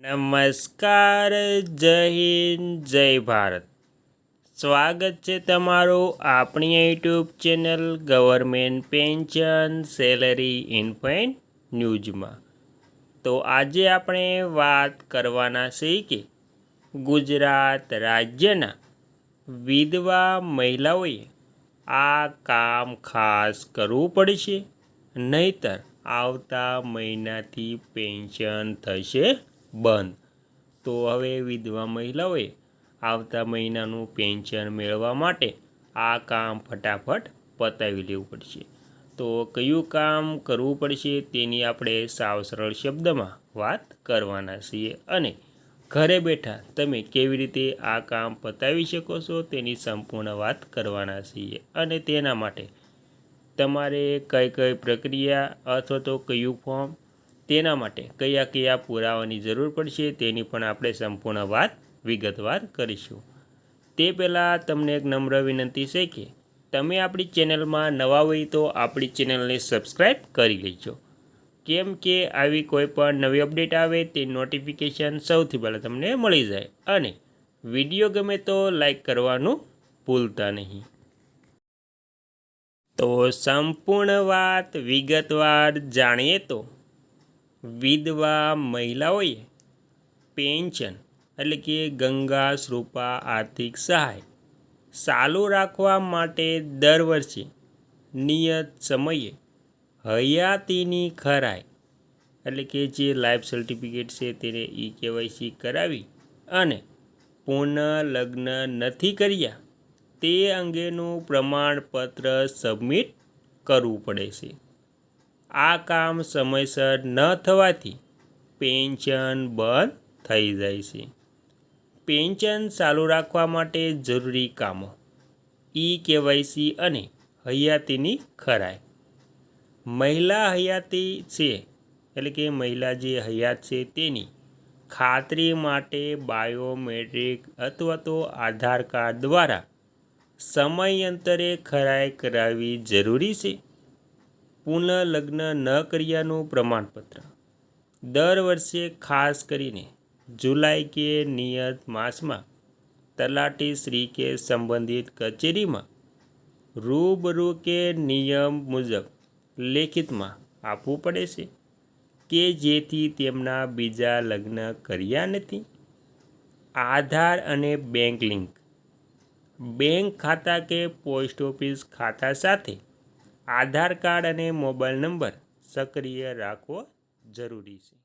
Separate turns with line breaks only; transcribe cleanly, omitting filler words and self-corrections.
નમસ્કાર, જય હિન્દ, જય ભારત। સ્વાગત છે તમારું આપણી YouTube channel government pension salary ઇન્ફોઇન્ટ ન્યૂઝમાં। તો આજે આપણે વાત કરવાના છીએ કે ગુજરાત રાજ્યના વિધવા મહિલાઓએ આ કામ ખાસ કરવું પડશે, નહીતર આવતા મહિનાથી પેન્શન થશે બંધ। તો હવે વિધવા મહિલાઓએ આવતા મહિનાનું પેન્શન મેળવવા માટે આ કામ ફટાફટ પતાવી લેવું પડશે। તો કયું કામ કરવું પડશે તેની આપણે સાવ સરળ શબ્દમાં વાત કરવાના છીએ, અને ઘરે બેઠા તમે કેવી રીતે આ કામ પતાવી શકો છો તેની સંપૂર્ણ વાત કરવાના છીએ। અને તેના માટે તમારે કઈ કઈ પ્રક્રિયા અથવા તો કયું ફોર્મ, તેના માટે કયા કયા પુરાવાની જરૂર પડશે તેની પણ આપણે સંપૂર્ણ વાત વિગતવાર કરીશું। તે પહેલાં તમને એક નમ્ર વિનંતી છે કે તમે આપણી ચેનલમાં નવા હોય તો આપણી ચેનલને સબસ્ક્રાઈબ કરી લેજો, કેમ કે આવી કોઈ પણ નવી અપડેટ આવે તે નોટિફિકેશન સૌથી પહેલાં તમને મળી જાય। અને વિડીયો ગમે તો લાઈક કરવાનું ભૂલતા નહીં। તો સંપૂર્ણ વાત વિગતવાર જાણીએ તો વિધવા મહિલાઓએ પેન્શન એટલે કે ગંગા શ્રુપા આર્થિક સહાય ચાલુ રાખવા માટે દર વર્ષે નિયત સમયે હયાતીની ખરાઈ એટલે કે જે લાઈફ સર્ટિફિકેટ છે તેને KYC કરાવી અને પુનઃલગ્ન નથી કર્યા તે અંગેનું પ્રમાણપત્ર સબમિટ કરવું પડે છે। આ કામ સમયસર ન થવાથી પેન્શન બંધ થઈ જાય છે। પેન્શન ચાલુ રાખવા માટે જરૂરી કામો KYC અને હયાતીની ખરાઈ। મહિલા હયાતી છે એટલે કે મહિલા જે હયાત છે તેની ખાતરી માટે બાયોમેટ્રિક અથવા તો આધાર કાર્ડ દ્વારા સમયાંતરે ખરાઈ કરાવવી જરૂરી છે। પુનઃલગ્ન ન કર્યાનું પ્રમાણપત્ર દર વર્ષે ખાસ કરીને જુલાઈ કે નિયત માસમાં તલાટી શ્રી કે સંબંધિત કચેરીમાં રૂબરૂ કે નિયમ મુજબ લેખિતમાં આપવું પડે છે કે જેથી તેમના બીજા લગ્ન કર્યા નથી। આધાર અને બેંક લિંક બેંક ખાતા કે પોસ્ટ ઓફિસ ખાતા સાથે આધાર કાર્ડ અને મોબાઈલ નંબર સક્રિય રાખવો જરૂરી છે।